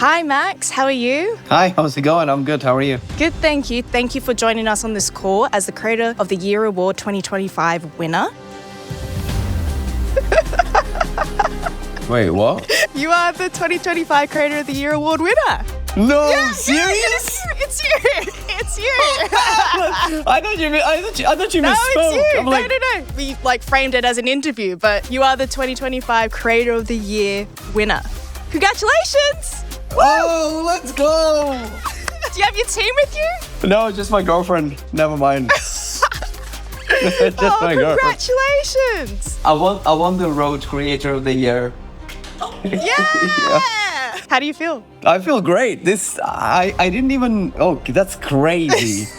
Hi, Max. How are you? Hi, how's it going? I'm good. How are you? Good, thank you. Thank you for joining us on this call as the Creator of the Year Award 2025 winner. Wait, what? You are the 2025 Creator of the Year Award winner. No, Yeah, serious? It's you. It's you. I thought you No, misspoke. it's you. I'm like, No. We framed it as an interview, but you are the 2025 Creator of the Year winner. Congratulations. oh, let's go. Do you have your team with you? No, just my girlfriend. Never mind. Just my girlfriend. Congratulations. I won the RØDE Creator of the Year. Yeah. How do you feel? I feel great. I didn't even. Oh, that's crazy.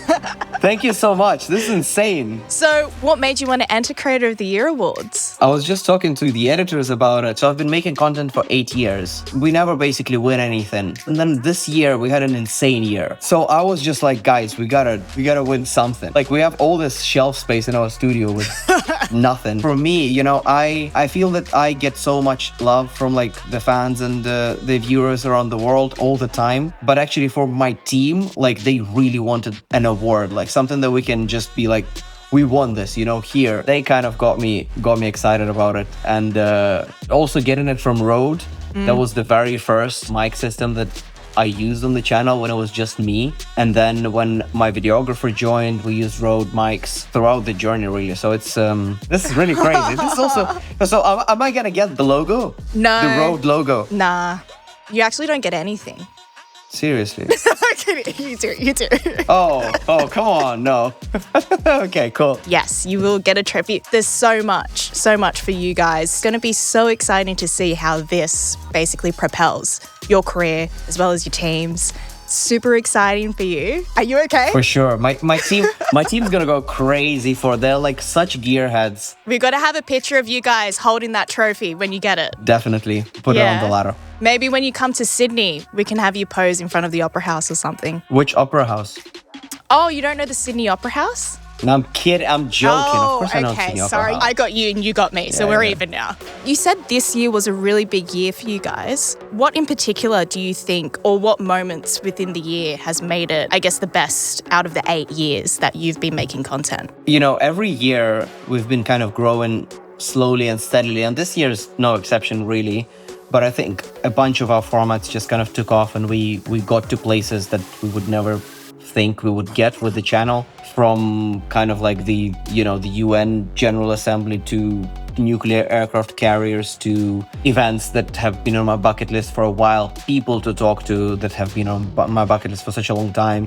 Thank you so much. This is insane. So, what made you want to enter Creator of the Year Awards? I was just talking to the editors about it. So I've been making content for 8 years. We never basically win anything. And then this year we had an insane year. So I was just like, guys, we gotta win something. Like we have all this shelf space in our studio with nothing. For me, you know, I feel that I get so much love from like the fans and the viewers around the world all the time. But actually for my team, like they really wanted an award, like something that we can just be like, we won this, you know, here. They kind of got me excited about it. And also getting it from RØDE, that was the very first mic system that I used on the channel when it was just me. And then when my videographer joined, we used RØDE mics throughout the journey, really. So it's this is really crazy. This is also so am I gonna get the logo? No. The RØDE logo. Nah. You actually don't get anything. Seriously. You do. Oh, come on, no. Okay, cool. Yes, you will get a trophy. There's so much for you guys. It's going to be so exciting to see how this basically propels your career as well as your team's. Super exciting for you. Are you okay? For sure. My team's gonna go crazy for it. They're like such gearheads. We've got to have a picture of you guys holding that trophy when you get it. Definitely. Put it on the ladder. Maybe when you come to Sydney, we can have you pose in front of the Opera House or something. Which opera house? Oh, you don't know the Sydney Opera House? No, I'm kidding. I'm joking. Oh, of course I know okay. Sydney Opera Sorry. House. I got you and you got me, so we're even now. You said this year was a really big year for you guys. What in particular do you think, or what moments within the year has made it, I guess, the best out of the 8 years that you've been making content? You know, every year we've been kind of growing slowly and steadily, and this year's no exception, really. But I think a bunch of our formats just kind of took off, and we got to places that we would never think we would get with the channel, from kind of like the UN General Assembly to nuclear aircraft carriers to events that have been on my bucket list for a while, people to talk to that have been on my bucket list for such a long time,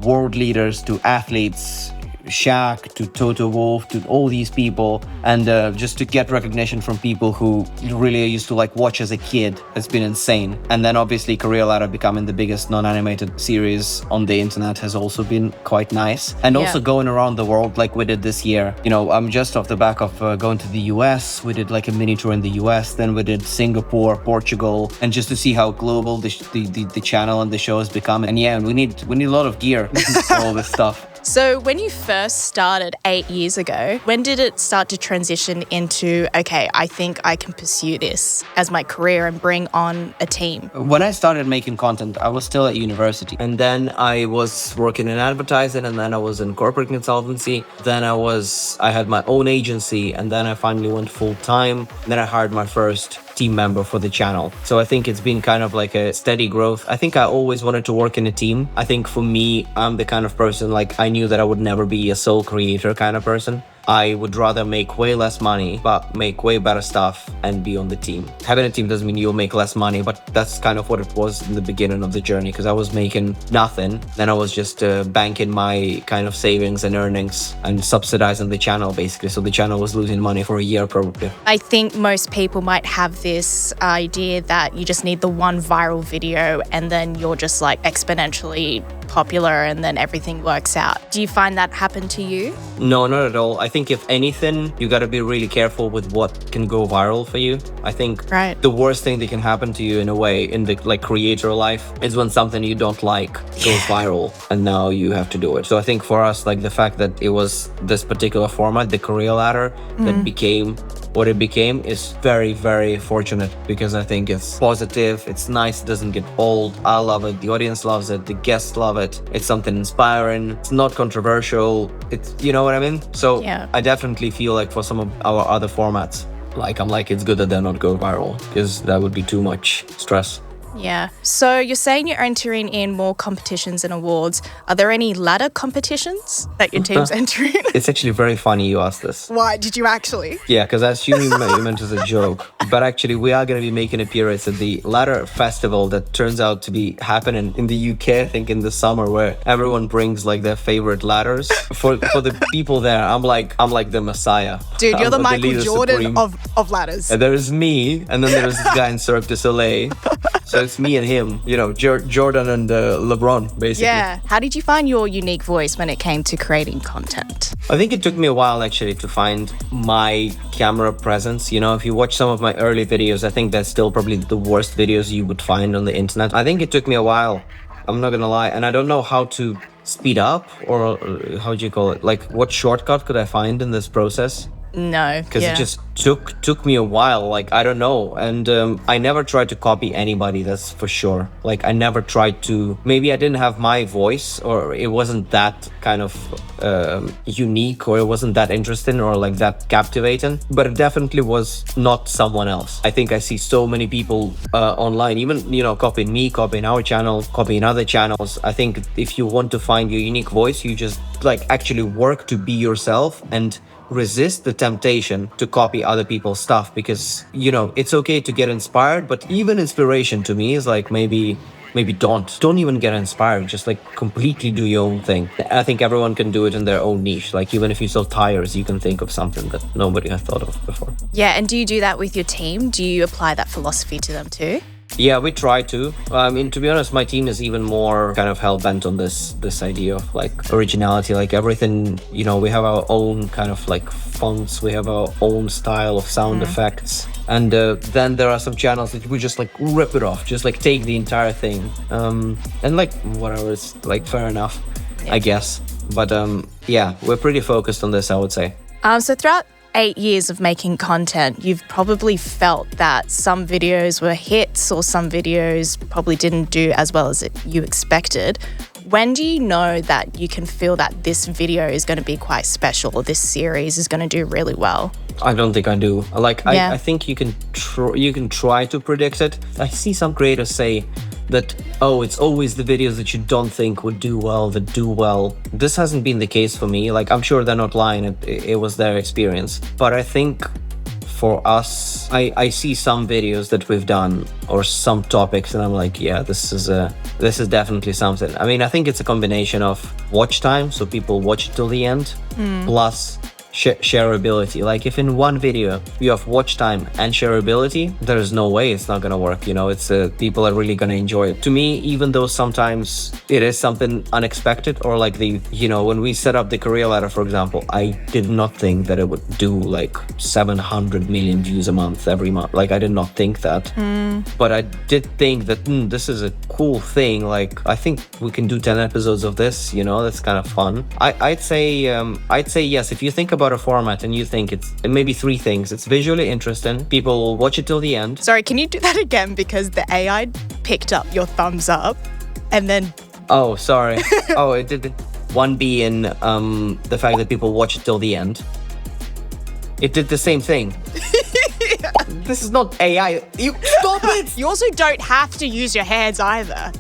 world leaders to athletes, Shaq to Toto Wolff to all these people, and just to get recognition from people who really used to like watch as a kid, it's been insane. And then obviously Career Ladder becoming the biggest non-animated series on the internet has also been quite nice. And also going around the world like we did this year. You know, I'm just off the back of going to the US. We did like a mini tour in the US, then we did Singapore, Portugal, and just to see how global the channel and the show has become. And yeah, we need a lot of gear for all this stuff. So when you first started 8 years ago, when did it start to transition into, okay, I think I can pursue this as my career and bring on a team? When I started making content, I was still at university. And then I was working in advertising, and then I was in corporate consultancy. Then I had my own agency, and then I finally went full time. Then I hired my first team member for the channel. So I think it's been kind of like a steady growth. I think I always wanted to work in a team. I think for me, I'm the kind of person, like I knew that I would never be a sole creator kind of person. I would rather make way less money, but make way better stuff and be on the team. Having a team doesn't mean you'll make less money, but that's kind of what it was in the beginning of the journey, because I was making nothing. Then I was just banking my kind of savings and earnings and subsidizing the channel, basically. So the channel was losing money for a year, probably. I think most people might have this idea that you just need the one viral video and then you're just like exponentially popular and then everything works out. Do you find that happen to you? No, not at all. I think if anything, you got to be really careful with what can go viral for you. I think the worst thing that can happen to you in a way in the like creator life is when something you don't like goes viral and now you have to do it. So I think for us, like the fact that it was this particular format, the Career Ladder, that became what it became is very, very fortunate, because I think it's positive, it's nice, it doesn't get old. I love it, the audience loves it, the guests love it. It's something inspiring, it's not controversial, it's, you know what I mean? So Yeah. I definitely feel like for some of our other formats, I'm like, it's good that they're not go viral, because that would be too much stress. Yeah. So you're saying you're entering in more competitions and awards. Are there any ladder competitions that your team's entering? It's actually very funny you asked this. Why? Did you actually? Yeah, because I assume you meant as a joke. But actually, we are going to be making an appearance at the ladder festival that turns out to be happening in the UK, I think in the summer, where everyone brings like their favorite ladders. For the people there, I'm like the messiah. Dude, you're the Michael leader Jordan supreme. of ladders. And there is me, and then there is this guy in Cirque du Soleil. So it's me and him, you know, Jordan and LeBron, basically. Yeah. How did you find your unique voice when it came to creating content? I think it took me a while actually to find my camera presence. You know, if you watch some of my early videos, I think that's still probably the worst videos you would find on the internet. I think it took me a while, I'm not gonna lie, and I don't know how to speed up, or how do you call it? Like, what shortcut could I find in this process? No. Because it just took me a while, like, I don't know. And I never tried to copy anybody, that's for sure. Like, I never tried to, maybe I didn't have my voice, or it wasn't that kind of unique, or it wasn't that interesting, or like that captivating, but it definitely was not someone else. I think I see so many people online, even, you know, copying me, copying our channel, copying other channels. I think if you want to find your unique voice, you just like actually work to be yourself and resist the temptation to copy other people's stuff, because, you know, it's okay to get inspired, but even inspiration to me is like, maybe don't even get inspired, just like completely do your own thing. I think everyone can do it in their own niche. Like, even if you sell tires, you can think of something that nobody has thought of before. Yeah, and do you do that with your team? Do you apply that philosophy to them too? Yeah, we try to. I mean, to be honest, my team is even more kind of hell-bent on this idea of like originality, like everything, you know, we have our own kind of like fonts, we have our own style of sound effects. And then there are some channels that we just like rip it off, just like take the entire thing. And like, whatever, it's like fair enough, I guess. But yeah, we're pretty focused on this, I would say. So throughout 8 years of making content, you've probably felt that some videos were hits or some videos probably didn't do as well as you expected. When do you know that you can feel that this video is going to be quite special, or this series is going to do really well? I don't think I do. Like, I think you can try to predict it. I see some creators say that, oh, it's always the videos that you don't think would do well that do well. This hasn't been the case for me. Like, I'm sure they're not lying. It was their experience. But I think for us, I see some videos that we've done or some topics, and I'm like, yeah, this is definitely something. I mean, I think it's a combination of watch time, so people watch it till the end, plus shareability. Like, if in one video you have watch time and shareability, there's no way it's not gonna work. You know, it's people are really gonna enjoy it. To me, even though sometimes it is something unexpected, or like you know, when we set up the career ladder, for example, I did not think that it would do like 700 million views a month every month. Like, I did not think that, but I did think that this is a cool thing. Like, I think we can do 10 episodes of this, you know, that's kind of fun. I'd say yes, if you think about a format and you think it's maybe 3 things: it's visually interesting, people will watch it till the end. Sorry, can you do that again? Because the AI picked up your thumbs up and then... Oh, sorry. Oh, it did. One being the fact that people watch it till the end. It did the same thing. This is not AI. You stop it! You also don't have to use your hands either.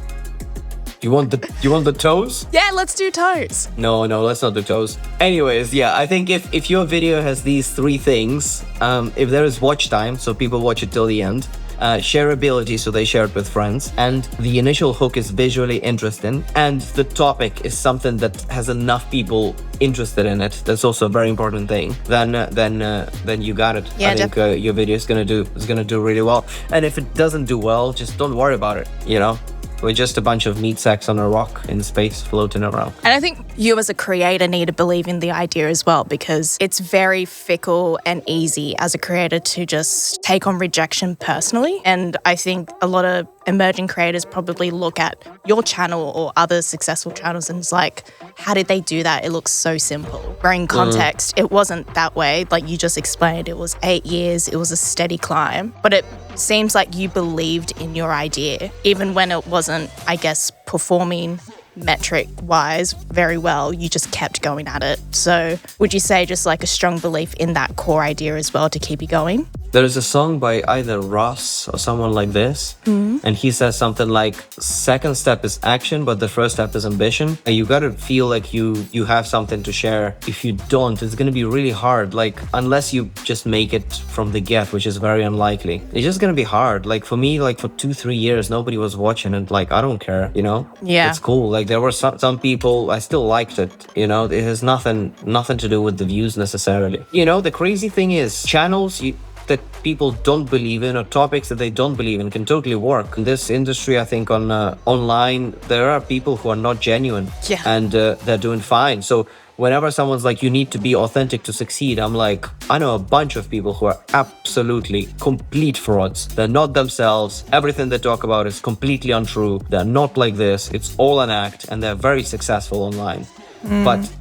You want the toes? Yeah, let's do toes. No, let's not do toes. Anyways, yeah, I think if your video has these 3 things, if there is watch time, so people watch it till the end, shareability, so they share it with friends, and the initial hook is visually interesting, and the topic is something that has enough people interested in it, that's also a very important thing, then you got it. Yeah, I think your video is gonna do really well. And if it doesn't do well, just don't worry about it, you know. We're just a bunch of meat sacks on a rock in space floating around. And I think you as a creator need to believe in the idea as well, because it's very fickle and easy as a creator to just take on rejection personally. And I think a lot of emerging creators probably look at your channel or other successful channels and it's like, how did they do that? It looks so simple. Where in context, it wasn't that way. Like you just explained, it was 8 years, it was a steady climb. But it seems like you believed in your idea, even when it wasn't, I guess, performing metric-wise very well, you just kept going at it. So would you say just like a strong belief in that core idea as well to keep you going? There is a song by either Ross or someone like this, and he says something like, second step is action, but the first step is ambition. And you gotta feel like you have something to share. If you don't, it's gonna be really hard. Like, unless you just make it from the get, which is very unlikely. It's just gonna be hard. Like for me, like for 2-3 years, nobody was watching and like, I don't care, you know? Yeah. It's cool. Like there were some people, I still liked it, you know? It has nothing to do with the views necessarily. You know, the crazy thing is channels, that people don't believe in or topics that they don't believe in can totally work. In this industry, I think on online, there are people who are not genuine and they're doing fine. So whenever someone's like, you need to be authentic to succeed, I'm like, I know a bunch of people who are absolutely complete frauds. They're not themselves. Everything they talk about is completely untrue. They're not like this. It's all an act and they're very successful online. But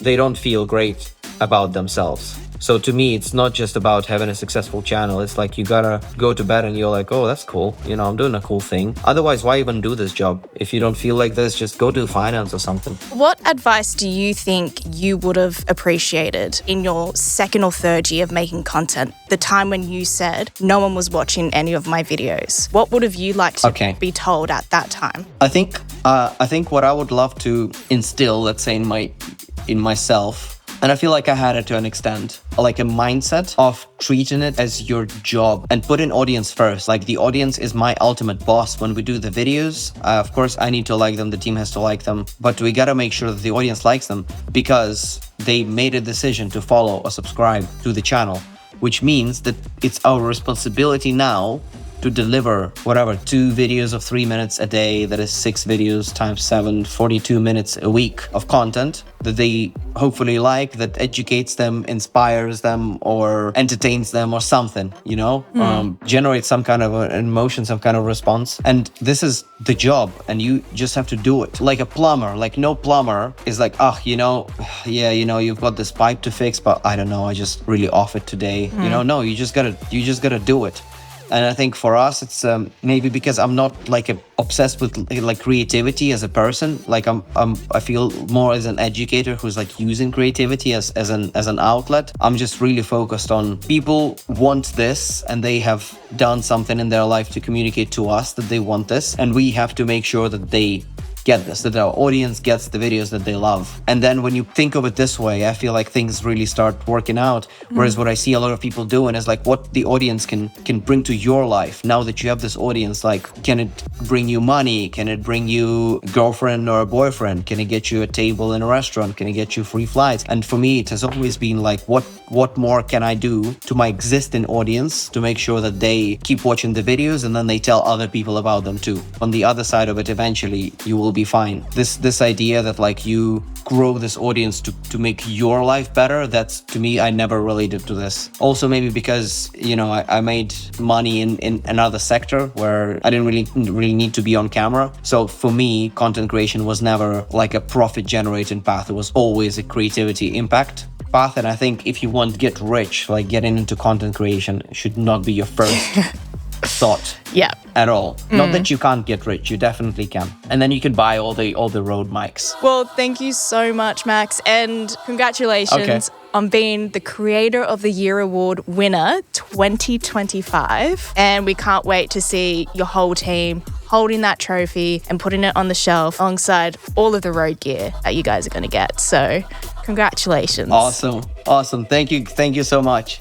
they don't feel great about themselves. So to me, it's not just about having a successful channel. It's like you gotta go to bed and you're like, oh, that's cool. You know, I'm doing a cool thing. Otherwise, why even do this job? If you don't feel like this, just go do finance or something. What advice do you think you would have appreciated in your second or third year of making content? The time when you said no one was watching any of my videos. What would have you liked to be told at that time? I think what I would love to instill, let's say in myself, and I feel like I had it to an extent, like a mindset of treating it as your job and putting audience first. Like the audience is my ultimate boss. When we do the videos, of course, I need to like them. The team has to like them, but we got to make sure that the audience likes them because they made a decision to follow or subscribe to the channel, which means that it's our responsibility now to deliver whatever 2 videos of 3 minutes a day, that is 6 videos times 7, 42 minutes a week of content that they hopefully like, that educates them, inspires them, or entertains them or something, you know, generates some kind of an emotion, some kind of response. And this is the job and you just have to do it. Like a plumber, like no plumber is like, you know, you've got this pipe to fix, but I don't know, I just really off it today. You know, no, you just gotta do it. And I think for us, it's maybe because I'm not like obsessed with like creativity as a person. Like I feel more as an educator who's like using creativity as an outlet. I'm just really focused on people want this and they have done something in their life to communicate to us that they want this. And we have to make sure that they get this, that our audience gets the videos that they love. And then when you think of it this way, I feel like things really start working out. Whereas what I see a lot of people doing is like what the audience can bring to your life. Now that you have this audience, like, can it bring you money? Can it bring you a girlfriend or a boyfriend? Can it get you a table in a restaurant? Can it get you free flights? And for me, it has always been like, what more can I do to my existing audience to make sure that they keep watching the videos and then they tell other people about them too. On the other side of it, eventually you will be fine. This idea that like you grow this audience to make your life better, that's, to me, I never related to this. Also maybe because, you know, I made money in another sector where I didn't really need to be on camera. So for me, content creation was never like a profit generating path. It was always a creativity impact path. And I think if you want to get rich, like getting into content creation should not be your first thought at all. Not that you can't get rich, you definitely can. And then you can buy all the Rode mics. Well, thank you so much, Max, and congratulations on being the Creator of the Year Award winner 2025. And we can't wait to see your whole team holding that trophy and putting it on the shelf alongside all of the Rode gear that you guys are going to get. So congratulations. Awesome. Thank you so much.